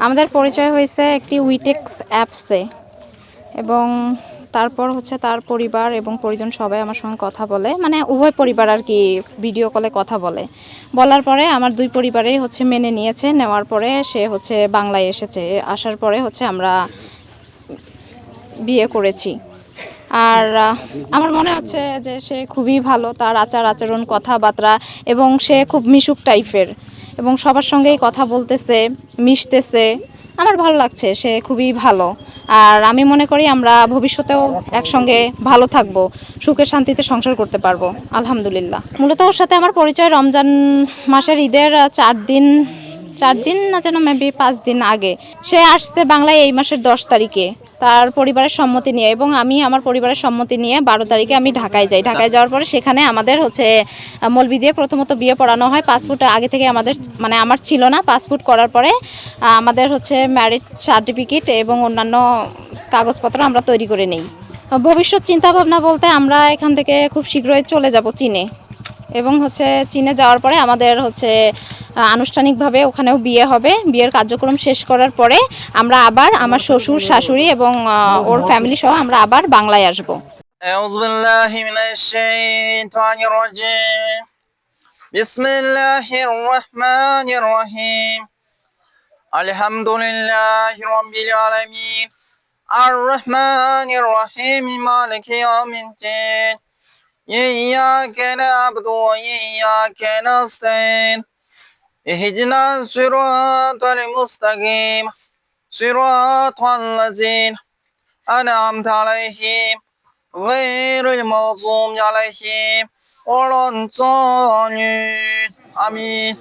আমাদের পরিচয় হয়েছে একটি উইটেক্স অ্যাপসে, এবং তারপর হচ্ছে তার পরিবার এবং পরিজন সবাই আমার সঙ্গে কথা বলে, মানে উভয় পরিবার আর কি ভিডিও কলে কথা বলে। বলার পরে আমার দুই পরিবারেই হচ্ছে মেনে নিয়েছে। নেওয়ার পরে সে হচ্ছে বাংলায় এসেছে। আসার পরে হচ্ছে আমরা বিয়ে করেছি। আর আমার মনে হচ্ছে যে সে খুবই ভালো, তার আচার আচরণ, কথাবার্তা, এবং সে খুব মিশুক টাইপের এবং সবার সঙ্গেই কথা বলতেছে, মিশতেছে। আমার ভালো লাগছে, সে খুবই ভালো। আর আমি মনে করি আমরা ভবিষ্যতেও একসঙ্গে ভালো থাকবো, সুখে শান্তিতে সংসার করতে পারবো আলহামদুলিল্লাহ। মূলত ওর সাথে আমার পরিচয় রমজান মাসের ঈদের 4 দিন না যেন মেবি 5 দিন আগে। সে আসছে বাংলায় এই মাসের 10 তারিখে তার পরিবারের সম্মতি নিয়ে, এবং আমি আমার পরিবারের সম্মতি নিয়ে 12 তারিখে আমি ঢাকায় যাই। ঢাকায় যাওয়ার পরে সেখানে আমাদের হচ্ছে মলবি দিয়ে প্রথমত বিয়ে পড়ানো হয়। পাসপোর্ট আগে থেকে আমাদের, মানে আমার ছিল না। পাসপোর্ট করার পরে আমাদের হচ্ছে ম্যারেজ সার্টিফিকেট এবং অন্যান্য কাগজপত্র আমরা তৈরি করে নিই। ভবিষ্যৎ চিন্তাভাবনা বলতে আমরা এখান থেকে খুব শীঘ্রই চলে যাব চীনে, এবং হচ্ছে চীনে যাওয়ার পরে আমাদের হচ্ছে আনুষ্ঠানিকভাবে ওখানেও বিয়ে হবে। বিয়ের কার্যক্রম শেষ করার পরে আমরা আবার আমার শ্বশুর শাশুড়ি এবং ওর ফ্যামিলি সহ আমরা আবার বাংলায় আসব। أعوذ بالله من الشيطان الرجيم بسم الله الرحمن الرحيم الحمد لله رب العالمين الرحمن الرحيم مالك يوم الدين إياك نعبد وإياك نستعين اهدنا الصراط المستقيم صراط الذين أنعمت عليهم غير المغضوب عليهم ولا الضالين آمين